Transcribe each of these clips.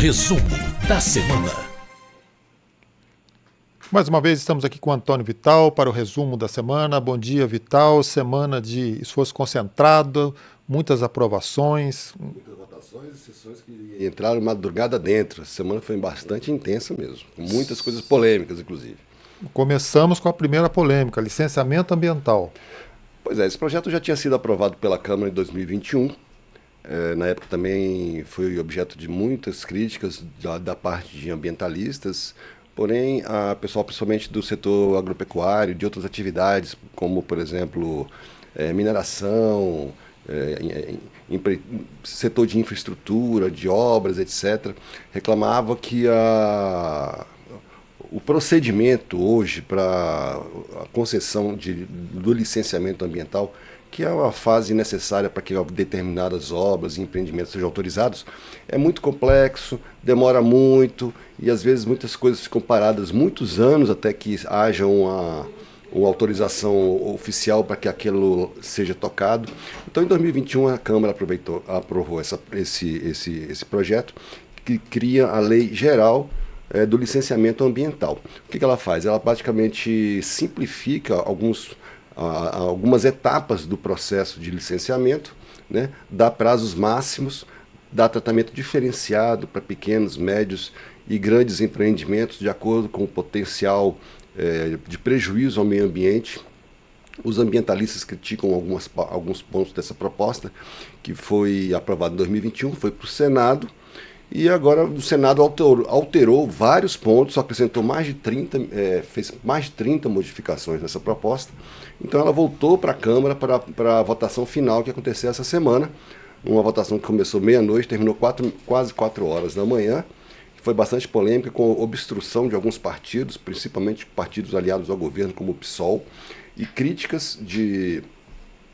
Resumo da semana. Mais uma vez estamos aqui com o Antônio Vital para o resumo da semana. Bom dia, Vital. Semana de esforço concentrado, muitas aprovações. Muitas votações e sessões que entraram madrugada dentro. A semana foi bastante intensa mesmo, com muitas coisas polêmicas, inclusive. Começamos com a primeira polêmica, licenciamento ambiental. Pois é, esse projeto já tinha sido aprovado pela Câmara em 2021. Na época também foi objeto de muitas críticas da parte de ambientalistas, porém, a pessoal principalmente do setor agropecuário, de outras atividades, como, por exemplo, mineração, setor de infraestrutura, de obras, etc., reclamava que o procedimento hoje para a concessão do licenciamento ambiental, que é uma fase necessária para que determinadas obras e empreendimentos sejam autorizados, é muito complexo, demora muito e às vezes muitas coisas ficam paradas muitos anos até que haja uma autorização oficial para que aquilo seja tocado. Então, em 2021, a Câmara aprovou esse projeto que cria a Lei Geral do Licenciamento Ambiental. O que ela faz? Ela praticamente simplifica algumas etapas do processo de licenciamento, né? Dá prazos máximos, dá tratamento diferenciado para pequenos, médios e grandes empreendimentos de acordo com o potencial de prejuízo ao meio ambiente. Os ambientalistas criticam alguns pontos dessa proposta, que foi aprovada em 2021, foi para o Senado, e agora o Senado alterou vários pontos, acrescentou fez mais de 30 modificações nessa proposta. Então ela voltou para a Câmara para a votação final que aconteceu essa semana, uma votação que começou meia-noite, terminou quase 4 horas da manhã. Foi bastante polêmica, com obstrução de alguns partidos, principalmente partidos aliados ao governo, como o PSOL, e críticas de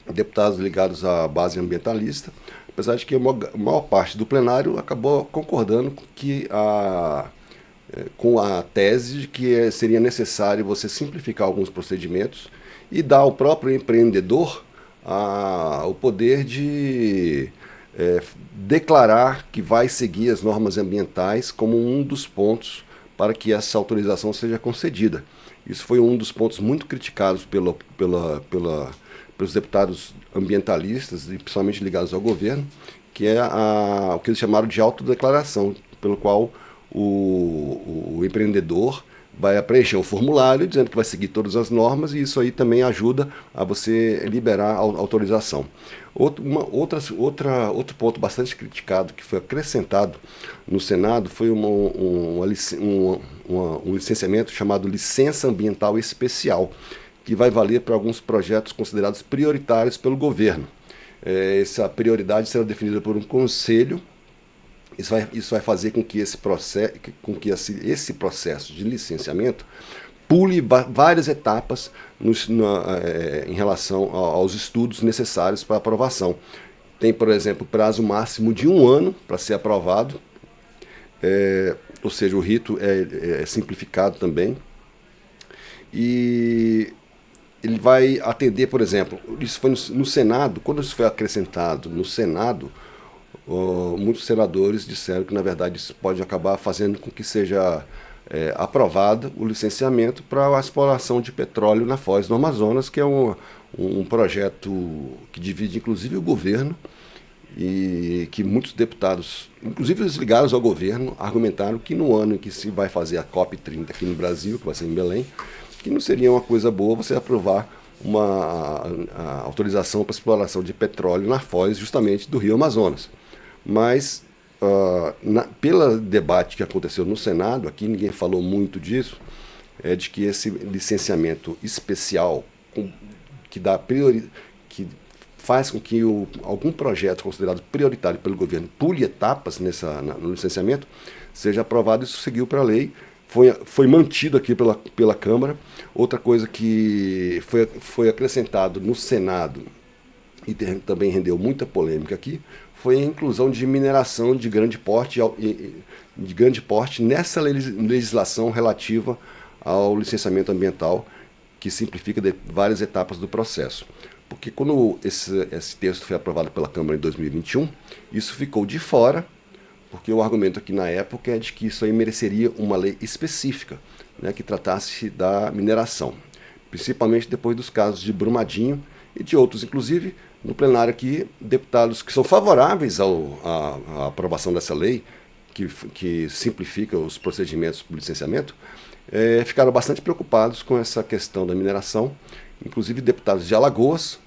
deputados ligados à base ambientalista, apesar de que a maior parte do plenário acabou concordando com a tese de que seria necessário você simplificar alguns procedimentos e dar ao próprio empreendedor o poder de declarar que vai seguir as normas ambientais como um dos pontos para que essa autorização seja concedida. Isso foi um dos pontos muito criticados pelos deputados ambientalistas, e principalmente ligados ao governo, que é o que eles chamaram de autodeclaração, pelo qual o empreendedor vai preencher um formulário dizendo que vai seguir todas as normas, e isso aí também ajuda a você liberar a autorização. Outro ponto bastante criticado que foi acrescentado no Senado foi um licenciamento chamado Licença Ambiental Especial, que vai valer para alguns projetos considerados prioritários pelo governo. Essa prioridade será definida por um conselho. Isso vai fazer com que esse processo de licenciamento pule várias etapas em relação aos estudos necessários para aprovação. Tem, por exemplo, prazo máximo de 1 ano para ser aprovado, ou seja, o rito é simplificado também. E ele vai atender, por exemplo, isso foi no Senado, quando isso foi acrescentado no Senado, muitos senadores disseram que, na verdade, isso pode acabar fazendo com que seja aprovado o licenciamento para a exploração de petróleo na Foz do Amazonas, que é um projeto que divide, inclusive, o governo, e que muitos deputados, inclusive os ligados ao governo, argumentaram que no ano em que se vai fazer a COP30 aqui no Brasil, que vai ser em Belém, que não seria uma coisa boa você aprovar a autorização para exploração de petróleo na foz justamente do Rio Amazonas. Mas, pelo debate que aconteceu no Senado, aqui ninguém falou muito disso, de que esse licenciamento especial que faz com que algum projeto considerado prioritário pelo governo pule etapas no licenciamento, seja aprovado. Isso seguiu para a lei, foi mantido aqui pela Câmara. Outra coisa que foi acrescentado no Senado e também rendeu muita polêmica aqui, foi a inclusão de mineração de grande porte nessa legislação relativa ao licenciamento ambiental, que simplifica várias etapas do processo. Porque quando esse texto foi aprovado pela Câmara em 2021, isso ficou de fora, porque o argumento aqui na época é de que isso aí mereceria uma lei específica, né, que tratasse da mineração, principalmente depois dos casos de Brumadinho e de outros, inclusive no plenário aqui, deputados que são favoráveis à aprovação dessa lei, que simplifica os procedimentos de licenciamento, ficaram bastante preocupados com essa questão da mineração, inclusive deputados de Alagoas,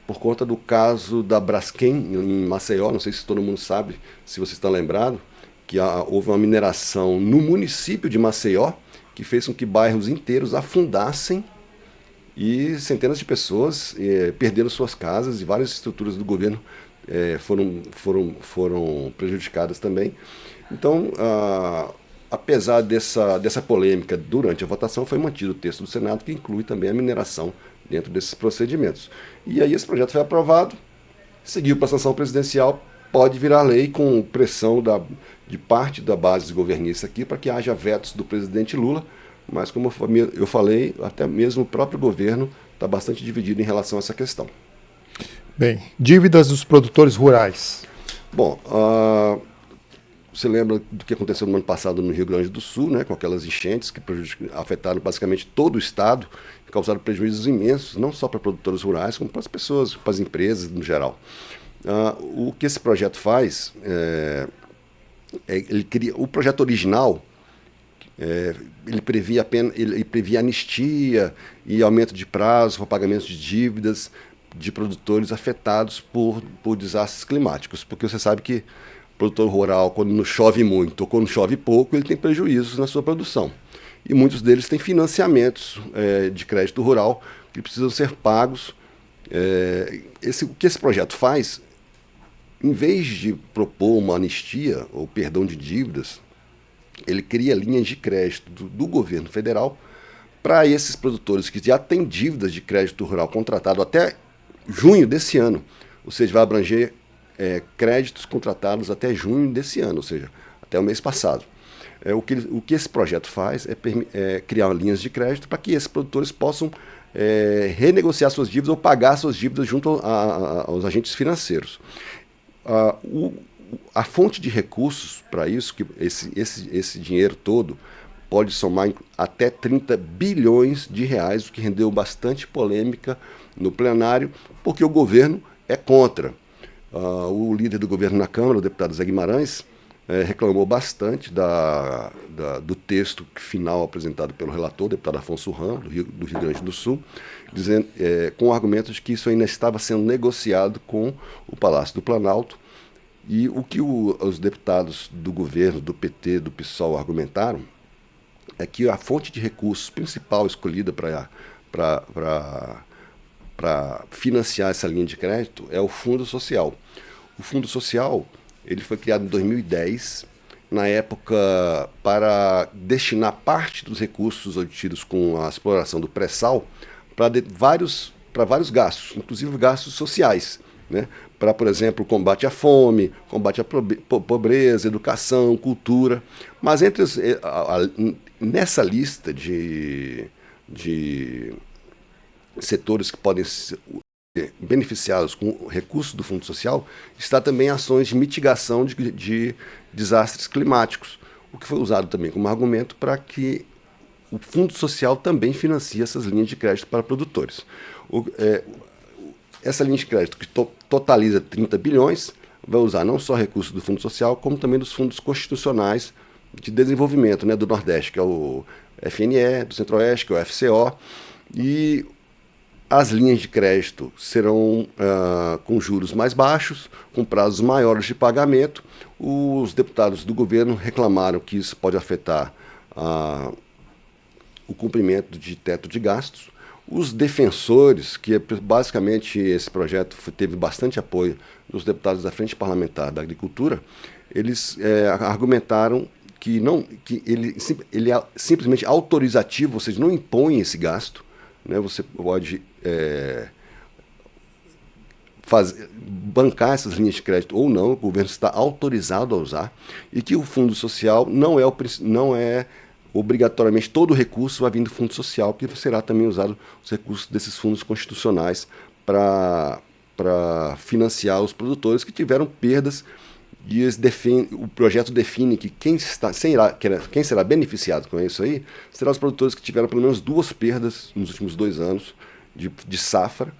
por conta do caso da Braskem, em Maceió. Não sei se todo mundo sabe, se vocês estão lembrados, que houve uma mineração no município de Maceió, que fez com que bairros inteiros afundassem e centenas de pessoas perderam suas casas e várias estruturas do governo foram prejudicadas também. Então, apesar dessa polêmica durante a votação, foi mantido o texto do Senado, que inclui também a mineração dentro desses procedimentos. E aí esse projeto foi aprovado, seguiu para a sanção presidencial, pode virar lei com pressão de parte da base governista aqui para que haja vetos do presidente Lula, mas como eu falei, até mesmo o próprio governo está bastante dividido em relação a essa questão. Bem, dívidas dos produtores rurais. Bom, você lembra do que aconteceu no ano passado no Rio Grande do Sul, né, com aquelas enchentes que afetaram basicamente todo o estado, causaram prejuízos imensos, não só para produtores rurais, como para as pessoas, para as empresas no geral. O que esse projeto faz, ele cria o projeto original. Ele previa anistia e aumento de prazo para pagamento de dívidas de produtores afetados por desastres climáticos, porque você sabe que o produtor rural, quando não chove muito ou quando chove pouco, ele tem prejuízos na sua produção. E muitos deles têm financiamentos de crédito rural que precisam ser pagos. O que esse projeto faz, em vez de propor uma anistia ou perdão de dívidas, ele cria linhas de crédito do governo federal para esses produtores que já têm dívidas de crédito rural contratado até junho desse ano, ou seja, vai abranger créditos contratados até junho desse ano, ou seja, até o mês passado. O que esse projeto faz é criar linhas de crédito para que esses produtores possam renegociar suas dívidas ou pagar suas dívidas junto aos agentes financeiros. A fonte de recursos para isso, que esse dinheiro todo pode somar até 30 bilhões de reais, o que rendeu bastante polêmica no plenário, porque o governo é contra. O líder do governo na Câmara, o deputado Zé Guimarães, reclamou bastante do texto final apresentado pelo relator, o deputado Afonso Ram, do Rio Grande do Sul, dizendo, com o argumento de que isso ainda estava sendo negociado com o Palácio do Planalto. E o que os deputados do governo, do PT, do PSOL argumentaram é que a fonte de recursos principal escolhida para financiar essa linha de crédito é o Fundo Social. O Fundo Social ele foi criado em 2010, na época para destinar parte dos recursos obtidos com a exploração do pré-sal para vários gastos, inclusive gastos sociais, né? Para, por exemplo, combate à fome, combate à pobreza, educação, cultura. Mas nessa lista de setores que podem ser beneficiados com recursos do Fundo Social, está também ações de mitigação de desastres climáticos, o que foi usado também como argumento para que o Fundo Social também financie essas linhas de crédito para produtores. Essa linha de crédito, que totaliza 30 bilhões, vai usar não só recursos do Fundo Social, como também dos fundos constitucionais de desenvolvimento, né, do Nordeste, que é o FNE, do Centro-Oeste, que é o FCO, e as linhas de crédito serão com juros mais baixos, com prazos maiores de pagamento. Os deputados do governo reclamaram que isso pode afetar o cumprimento de teto de gastos. Os defensores, que basicamente esse projeto teve bastante apoio dos deputados da Frente Parlamentar da Agricultura, eles argumentaram que ele é simplesmente autorizativo, ou seja, não impõe esse gasto, né? Você pode bancar essas linhas de crédito ou não, o governo está autorizado a usar, e que o Fundo Social não é obrigatoriamente todo o recurso vai vir do Fundo Social, que será também usado os recursos desses fundos constitucionais para financiar os produtores que tiveram perdas o projeto define que quem será beneficiado com isso aí serão os produtores que tiveram pelo menos 2 perdas nos últimos 2 anos de safra,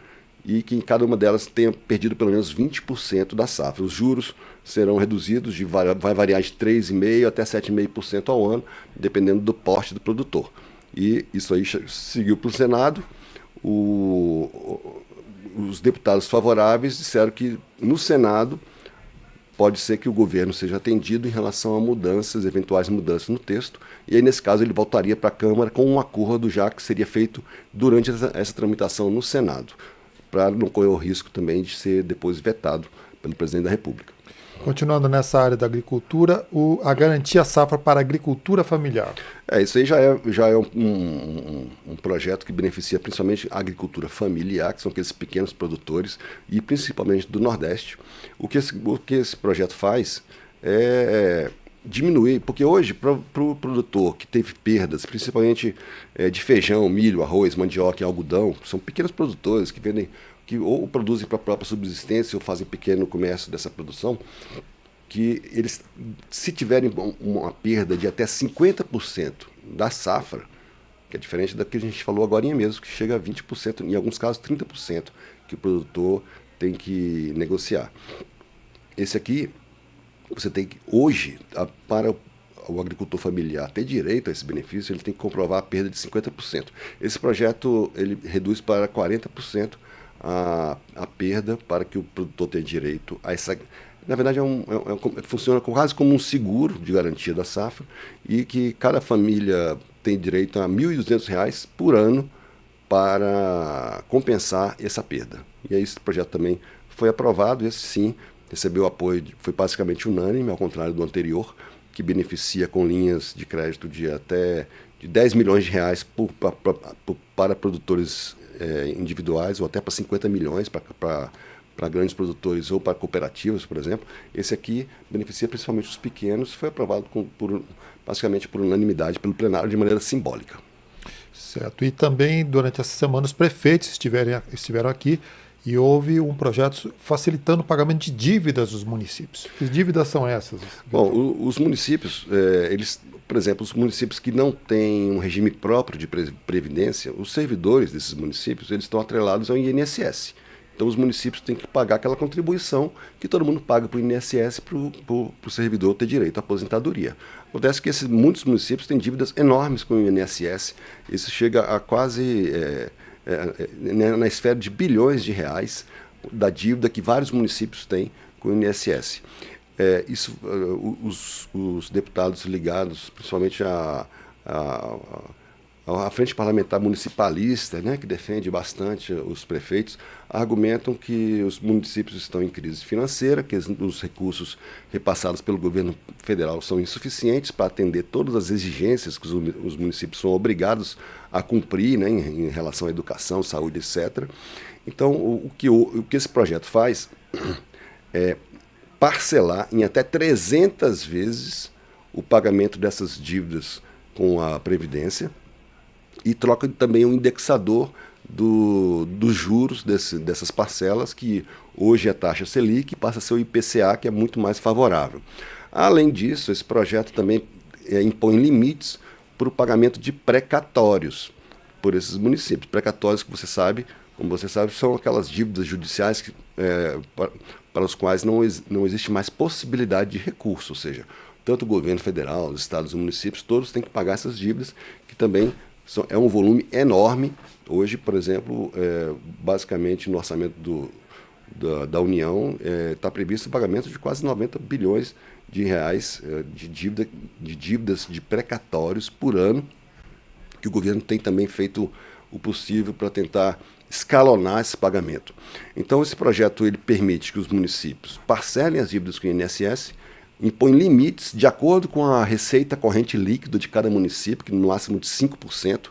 e que em cada uma delas tenha perdido pelo menos 20% da safra. Os juros serão reduzidos, vai variar de 3,5% até 7,5% ao ano, dependendo do porte do produtor. E isso aí seguiu para o Senado. Os deputados favoráveis disseram que no Senado pode ser que o governo seja atendido em relação a eventuais mudanças no texto, e aí nesse caso ele voltaria para a Câmara com um acordo já que seria feito durante essa tramitação no Senado, para não correr o risco também de ser depois vetado pelo presidente da República. Continuando nessa área da agricultura, a garantia safra para a agricultura familiar. Isso aí já é um projeto que beneficia principalmente a agricultura familiar, que são aqueles pequenos produtores, e principalmente do Nordeste. O que esse projeto faz é diminuir, porque hoje, para o produtor que teve perdas, principalmente de feijão, milho, arroz, mandioca e algodão, são pequenos produtores que vendem, que ou produzem para a própria subsistência ou fazem pequeno comércio dessa produção, que eles, se tiverem uma perda de até 50% da safra, que é diferente da que a gente falou agora mesmo, que chega a 20%, em alguns casos 30%, que o produtor tem que negociar. Esse aqui, você tem que, hoje, para o agricultor familiar ter direito a esse benefício, ele tem que comprovar a perda de 50%. Esse projeto ele reduz para 40% a perda para que o produtor tenha direito a essa. Na verdade, funciona quase como um seguro de garantia da safra, e que cada família tem direito a R$ 1.200 por ano para compensar essa perda. E aí esse projeto também foi aprovado, e esse sim recebeu apoio, foi basicamente unânime, ao contrário do anterior, que beneficia com linhas de crédito de até de R$ 10 milhões para produtores individuais, ou até para 50 milhões para grandes produtores ou para cooperativas, por exemplo. Esse aqui beneficia principalmente os pequenos, foi aprovado basicamente por unanimidade pelo plenário de maneira simbólica. Certo. E também, durante essa semana, os prefeitos estiveram aqui, e houve um projeto facilitando o pagamento de dívidas dos municípios. Que dívidas são essas? Bom, os municípios, por exemplo, os municípios que não têm um regime próprio de previdência, os servidores desses municípios, eles estão atrelados ao INSS. Então os municípios têm que pagar aquela contribuição que todo mundo paga para o INSS, para o servidor ter direito à aposentadoria. Acontece que muitos municípios têm dívidas enormes com o INSS. Isso chega a quase na esfera de bilhões de reais da dívida que vários municípios têm com o INSS. Os deputados ligados principalmente à Frente Parlamentar Municipalista, né, que defende bastante os prefeitos, argumentam que os municípios estão em crise financeira, que os recursos repassados pelo governo federal são insuficientes para atender todas as exigências que os municípios são obrigados a cumprir, né, em relação à educação, saúde, etc. Então, o que esse projeto faz é parcelar em até 300 vezes o pagamento dessas dívidas com a Previdência, e troca também um indexador dos juros dessas parcelas, que hoje é a taxa Selic, passa a ser o IPCA, que é muito mais favorável. Além disso, esse projeto também impõe limites para o pagamento de precatórios por esses municípios. Precatórios como você sabe, são aquelas dívidas judiciais para os quais não existe mais possibilidade de recurso, ou seja, tanto o governo federal, os estados e os municípios, todos têm que pagar essas dívidas, que também é um volume enorme. Hoje, por exemplo, basicamente no orçamento da União está previsto o pagamento de quase 90 bilhões de reais de dívidas de precatórios por ano, que o governo tem também feito o possível para tentar escalonar esse pagamento. Então, esse projeto ele permite que os municípios parcelem as dívidas com o INSS, impõe limites de acordo com a receita corrente líquida de cada município, que no máximo de 5%,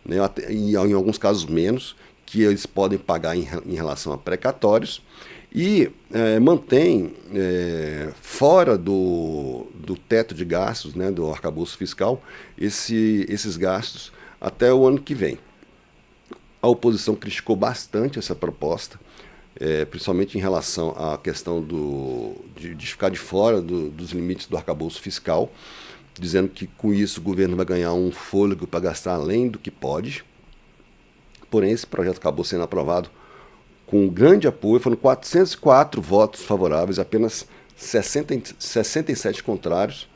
né, e em alguns casos menos, que eles podem pagar em relação a precatórios, e mantém fora do teto de gastos, né, do arcabouço fiscal, esses gastos até o ano que vem. A oposição criticou bastante essa proposta, principalmente em relação à questão de ficar de fora dos limites do arcabouço fiscal, dizendo que com isso o governo vai ganhar um fôlego para gastar além do que pode. Porém, esse projeto acabou sendo aprovado com grande apoio, foram 404 votos favoráveis, apenas 67 contrários,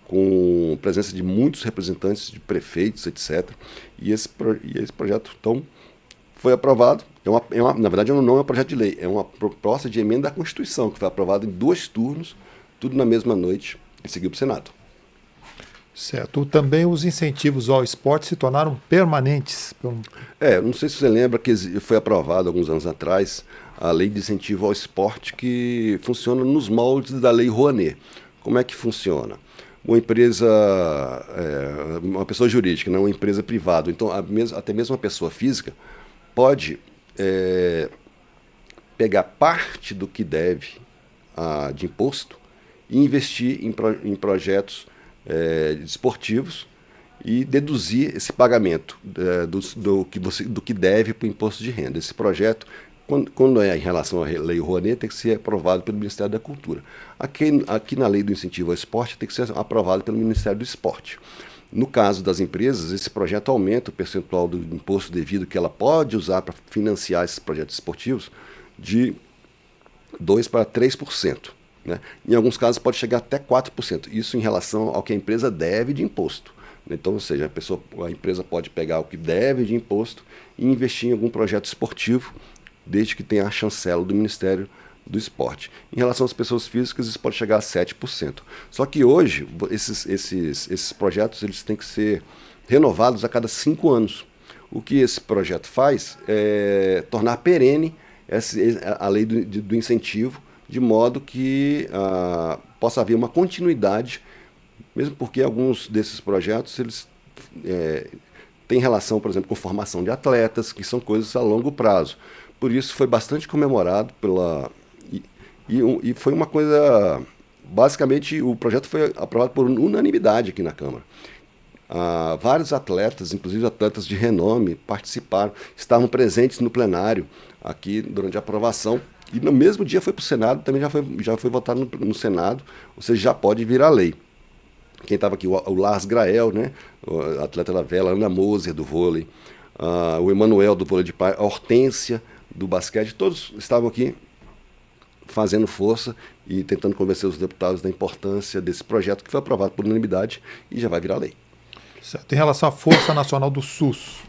com presença de muitos representantes de prefeitos, etc. E esse projeto, então, foi aprovado. Na verdade, não é um projeto de lei, é uma proposta de emenda à Constituição, que foi aprovada em 2 turnos, tudo na mesma noite, e seguiu para o Senado. Certo. Também os incentivos ao esporte se tornaram permanentes. Não sei se você lembra que foi aprovado alguns anos atrás a lei de incentivo ao esporte, que funciona nos moldes da lei Rouanet. Como é que funciona? Uma empresa, uma pessoa jurídica, não uma empresa privada, então até mesmo uma pessoa física pode pegar parte do que deve de imposto e investir em projetos esportivos e deduzir esse pagamento do que deve para o imposto de renda. Esse projeto, quando é em relação à lei Rouanet, tem que ser aprovado pelo Ministério da Cultura. Aqui na lei do incentivo ao esporte tem que ser aprovado pelo Ministério do Esporte. No caso das empresas, esse projeto aumenta o percentual do imposto devido que ela pode usar para financiar esses projetos esportivos de 2% para 3%. Né? Em alguns casos pode chegar até 4%, isso em relação ao que a empresa deve de imposto. Então, ou seja, a empresa pode pegar o que deve de imposto e investir em algum projeto esportivo, desde que tenha a chancela do Ministério do Esporte. Em relação às pessoas físicas, isso pode chegar a 7%. Só que hoje, esses projetos eles têm que ser renovados a cada 5 anos. O que esse projeto faz é tornar perene a lei do incentivo, de modo que possa haver uma continuidade, mesmo porque alguns desses projetos eles têm relação, por exemplo, com formação de atletas, que são coisas a longo prazo. Por isso foi bastante comemorado e foi uma coisa, basicamente o projeto foi aprovado por unanimidade aqui na Câmara. Vários atletas, inclusive atletas de renome, participaram, estavam presentes no plenário aqui durante a aprovação. E no mesmo dia foi para o Senado, também já foi votado no Senado, ou seja, já pode virar lei. Quem estava aqui, o Lars Grael, né, o atleta da vela, a Ana Moser, do vôlei, o Emanuel, do vôlei de praia, a Hortência, do basquete, todos estavam aqui fazendo força e tentando convencer os deputados da importância desse projeto, que foi aprovado por unanimidade e já vai virar lei. Certo. Em relação à Força Nacional do SUS?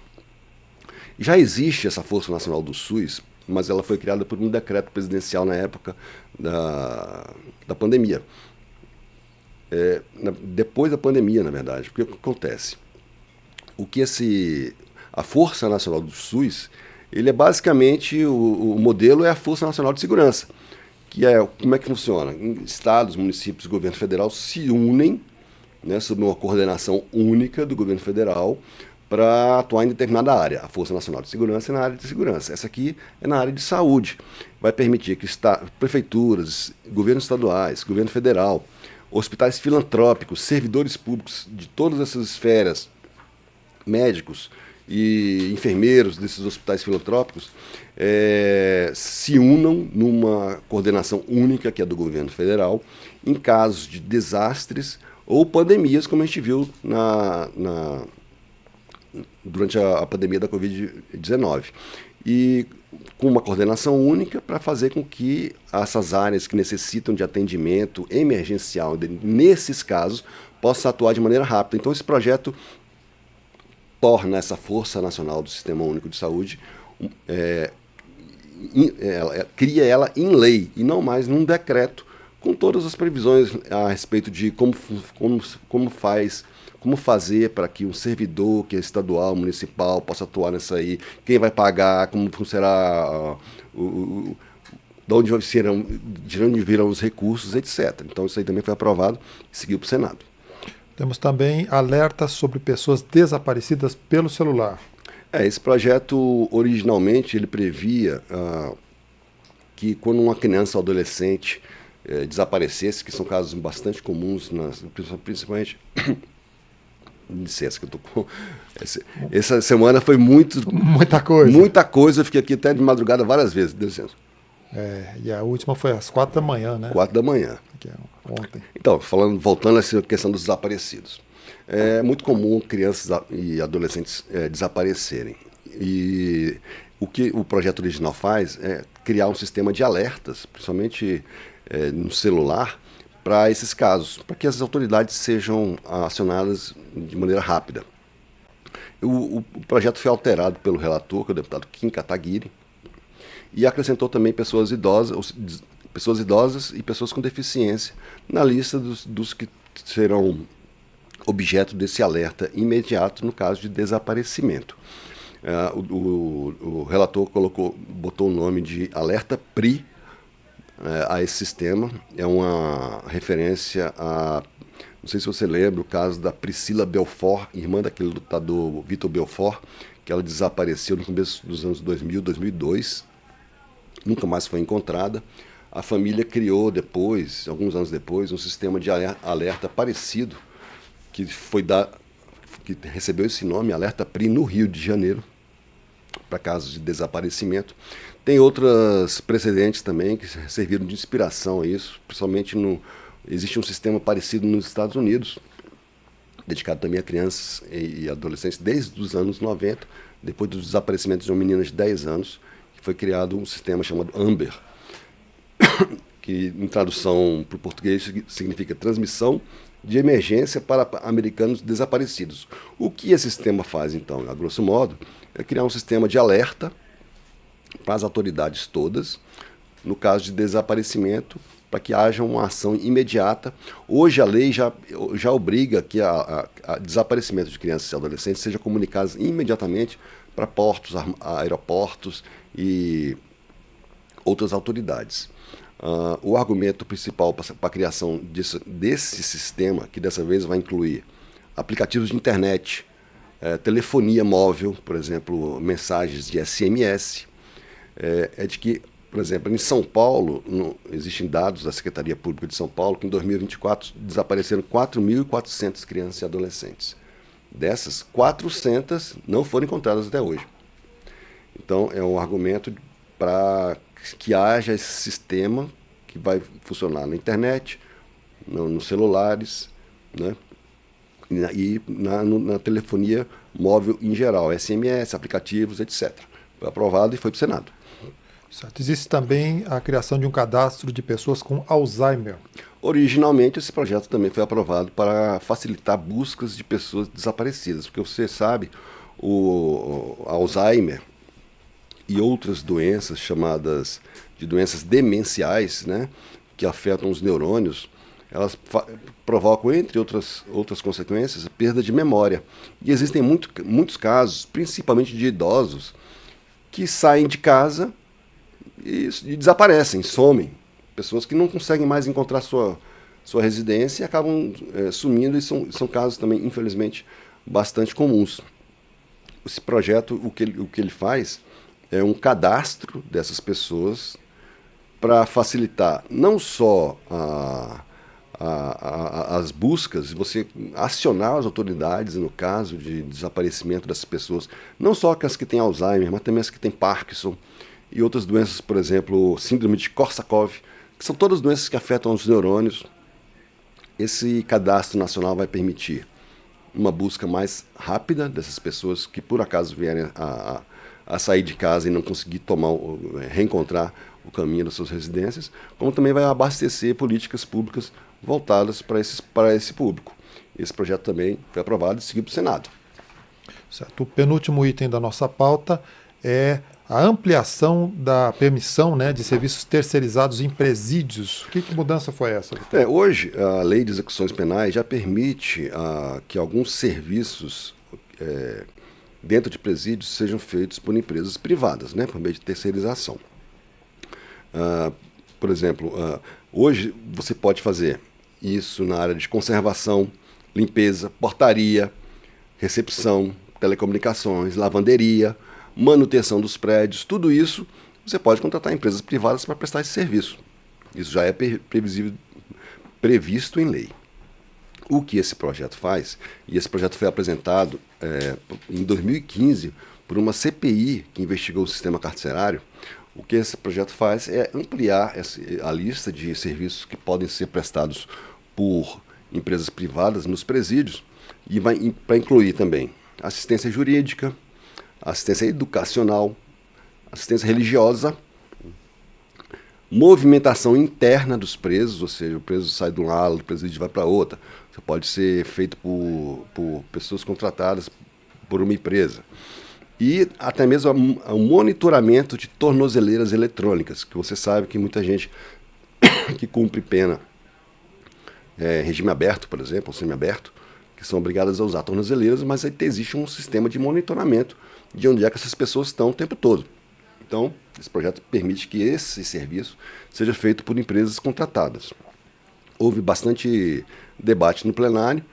Já existe essa Força Nacional do SUS, mas ela foi criada por um decreto presidencial na época da pandemia. Depois da pandemia, na verdade. Porque o que acontece? A Força Nacional do SUS, ele é basicamente, o modelo é a Força Nacional de Segurança, que como é que funciona? Estados, municípios e governo federal se unem, né, sob uma coordenação única do governo federal, para atuar em determinada área. A Força Nacional de Segurança é na área de segurança. Essa aqui é na área de saúde. Vai permitir que prefeituras, governos estaduais, governo federal, hospitais filantrópicos, servidores públicos de todas essas esferas, médicos e enfermeiros desses hospitais filantrópicos, se unam numa coordenação única, que é do governo federal, em casos de desastres ou pandemias, como a gente viu durante a pandemia da Covid-19. E com uma coordenação única para fazer com que essas áreas que necessitam de atendimento emergencial, nesses casos, possam atuar de maneira rápida. Então, esse projeto torna essa Força Nacional do Sistema Único de Saúde, cria ela em lei, e não mais num decreto, com todas as previsões a respeito de como fazer para que um servidor que é estadual, municipal, possa atuar nessa aí, quem vai pagar, como será, de onde virão os recursos, etc. Então isso aí também foi aprovado e seguiu para o Senado. Temos também alertas sobre pessoas desaparecidas pelo celular. Esse projeto, originalmente, ele previa que quando uma criança ou adolescente desaparecesse, que são casos bastante comuns, principalmente... Licença, que eu tô com... Essa semana foi muita coisa. Eu fiquei aqui até de madrugada várias vezes, dê licença. E a última foi às 4 da manhã, né? 4 da manhã. Que é ontem. Então, voltando a essa questão dos desaparecidos. É muito comum crianças e adolescentes desaparecerem. E o que o projeto original faz é criar um sistema de alertas, principalmente no celular, para esses casos, para que as autoridades sejam acionadas de maneira rápida. O projeto foi alterado pelo relator, que é o deputado Kim Kataguiri, e acrescentou também pessoas idosas e pessoas com deficiência na lista dos que serão objeto desse alerta imediato no caso de desaparecimento. O relator botou o nome de Alerta PRI a esse sistema. É uma referência a, não sei se você lembra, o caso da Priscila Belfort, irmã daquele lutador Vitor Belfort, que ela desapareceu no começo dos anos 2000, 2002, nunca mais foi encontrada. A família criou depois, alguns anos depois, um sistema de alerta parecido, que recebeu esse nome, Alerta PRI, no Rio de Janeiro, para casos de desaparecimento. Tem outros precedentes também que serviram de inspiração a isso, principalmente existe um sistema parecido nos Estados Unidos, dedicado também a crianças e adolescentes desde os anos 90, depois do desaparecimento de uma menina de 10 anos, que foi criado um sistema chamado AMBER, que em tradução para o português significa Transmissão de Emergência para Americanos Desaparecidos. O que esse sistema faz, então, a grosso modo, é criar um sistema de alerta para as autoridades todas, no caso de desaparecimento, para que haja uma ação imediata. Hoje a lei já obriga que a desaparecimento de crianças e adolescentes seja comunicado imediatamente para portos, aeroportos e outras autoridades. O argumento principal para a criação desse sistema, que dessa vez vai incluir aplicativos de internet, telefonia móvel, por exemplo, mensagens de SMS, é de que, por exemplo, em São Paulo, existem dados da Secretaria Pública de São Paulo que em 2024 desapareceram 4.400 crianças e adolescentes. Dessas, 400 não foram encontradas até hoje. Então, é um argumento para que haja esse sistema que vai funcionar na internet, nos celulares, né? E na telefonia móvel em geral, SMS, aplicativos, etc. Foi aprovado e foi para o Senado. Certo. Existe também a criação de um cadastro de pessoas com Alzheimer. Originalmente, esse projeto também foi aprovado para facilitar buscas de pessoas desaparecidas, porque você sabe, o Alzheimer e outras doenças chamadas de doenças demenciais, né, que afetam os neurônios, elas provocam, entre outras consequências, a perda de memória. E existem muitos casos, principalmente de idosos, que saem de casa e desaparecem, somem. Pessoas que não conseguem mais encontrar sua residência e acabam sumindo, e são casos também, infelizmente, bastante comuns. Esse projeto, o que ele faz é um cadastro dessas pessoas para facilitar não só as buscas, você acionar as autoridades no caso de desaparecimento dessas pessoas, não só as que têm Alzheimer, mas também as que têm Parkinson e outras doenças, por exemplo, síndrome de Korsakoff, que são todas doenças que afetam os neurônios. Esse cadastro nacional vai permitir uma busca mais rápida dessas pessoas que por acaso vierem a sair de casa e não conseguir reencontrar o caminho das suas residências, como também vai abastecer políticas públicas voltadas para esse público. Esse projeto também foi aprovado e seguiu para o Senado. Certo. O penúltimo item da nossa pauta é a ampliação da permissão, né, de serviços terceirizados em presídios. Que mudança foi essa? Hoje, a Lei de Execuções Penais já permite que alguns serviços dentro de presídios sejam feitos por empresas privadas, né, por meio de terceirização. Por exemplo, hoje você pode fazer isso na área de conservação, limpeza, portaria, recepção, telecomunicações, lavanderia, manutenção dos prédios, tudo isso você pode contratar empresas privadas para prestar esse serviço. Isso já é previsto em lei. O que esse projeto faz, e esse projeto foi apresentado em 2015 por uma CPI que investigou o sistema carcerário, O que esse projeto faz é ampliar a lista de serviços que podem ser prestados por empresas privadas nos presídios e vai para incluir também assistência jurídica, assistência educacional, assistência religiosa, movimentação interna dos presos, ou seja, o preso sai de um lado, do presídio vai para outra. Isso pode ser feito por pessoas contratadas por uma empresa. E até mesmo o monitoramento de tornozeleiras eletrônicas, que você sabe que muita gente que cumpre pena, regime aberto, por exemplo, ou semiaberto, que são obrigadas a usar tornozeleiras, mas aí existe um sistema de monitoramento de onde é que essas pessoas estão o tempo todo. Então, esse projeto permite que esse serviço seja feito por empresas contratadas. Houve bastante debate no plenário,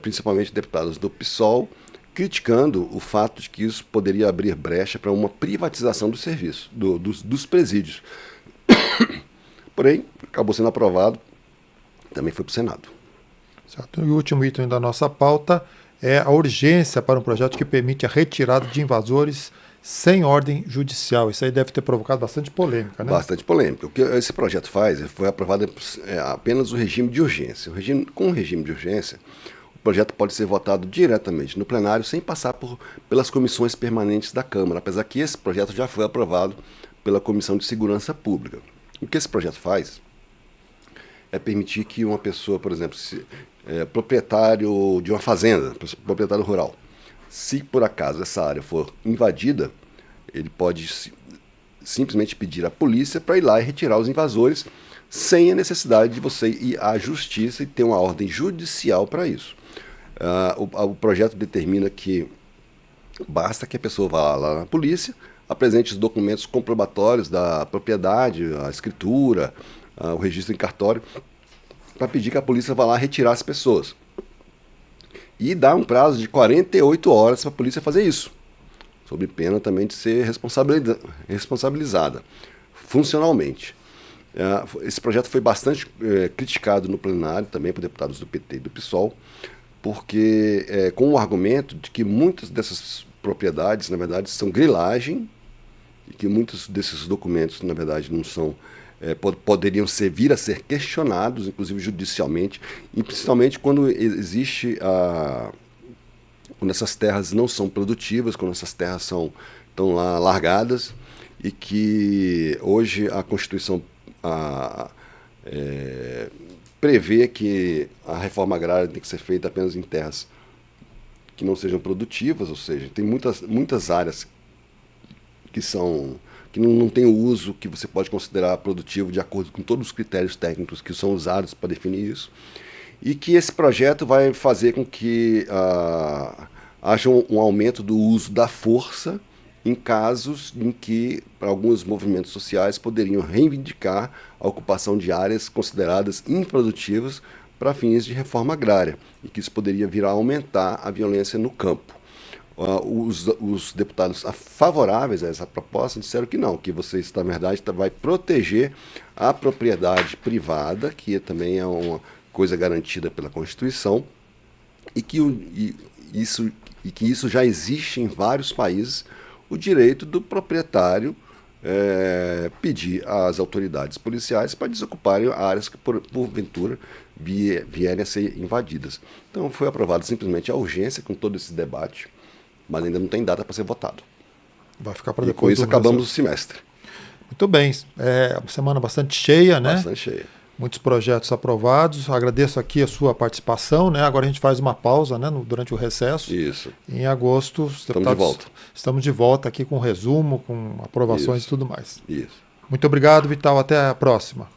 principalmente deputados do PSOL, criticando o fato de que isso poderia abrir brecha para uma privatização do serviço, dos presídios. Porém, acabou sendo aprovado, também foi para o Senado. Certo. E o último item da nossa pauta é a urgência para um projeto que permite a retirada de invasores sem ordem judicial. Isso aí deve ter provocado bastante polêmica, né? Bastante polêmica. O que esse projeto faz, foi aprovado apenas o regime de urgência. Com o regime de urgência, o projeto pode ser votado diretamente no plenário sem passar pelas comissões permanentes da Câmara, apesar que esse projeto já foi aprovado pela Comissão de Segurança Pública. O que esse projeto faz é permitir que uma pessoa, por exemplo, proprietário de uma fazenda, proprietário rural, se por acaso essa área for invadida, ele pode simplesmente pedir à polícia para ir lá e retirar os invasores sem a necessidade de você ir à justiça e ter uma ordem judicial para isso. O projeto determina que basta que a pessoa vá lá na polícia, apresente os documentos comprobatórios da propriedade, a escritura, o registro em cartório, para pedir que a polícia vá lá retirar as pessoas. E dá um prazo de 48 horas para a polícia fazer isso, sob pena também de ser responsabilizada funcionalmente. Esse projeto foi bastante criticado no plenário, também por deputados do PT e do PSOL, porque com o argumento de que muitas dessas propriedades, na verdade, são grilagem, e que muitos desses documentos, na verdade, não são... poderiam vir a ser questionados, inclusive judicialmente, e principalmente quando existe quando essas terras não são produtivas, quando essas terras estão lá largadas, e que hoje a Constituição prevê que a reforma agrária tem que ser feita apenas em terras que não sejam produtivas, ou seja, tem muitas áreas que não tem o uso que você pode considerar produtivo de acordo com todos os critérios técnicos que são usados para definir isso, e que esse projeto vai fazer com que haja um aumento do uso da força em casos em que alguns movimentos sociais poderiam reivindicar a ocupação de áreas consideradas improdutivas para fins de reforma agrária, e que isso poderia vir a aumentar a violência no campo. Os deputados favoráveis a essa proposta disseram que não, que você, na verdade, vai proteger a propriedade privada, que também é uma coisa garantida pela Constituição, e que isso já existe em vários países, o direito do proprietário pedir às autoridades policiais para desocuparem áreas que, porventura, vierem a ser invadidas. Então, foi aprovado simplesmente a urgência com todo esse debate, mas ainda não tem data para ser votado. Vai ficar para depois. E com isso acabamos o semestre. Muito bem. É uma semana bastante cheia, né? Bastante cheia. Muitos projetos aprovados. Agradeço aqui a sua participação, né? Agora a gente faz uma pausa, né, durante o recesso. Isso. Em agosto, estamos de volta aqui com resumo, com aprovações e tudo mais. Isso. Muito obrigado, Vital. Até a próxima.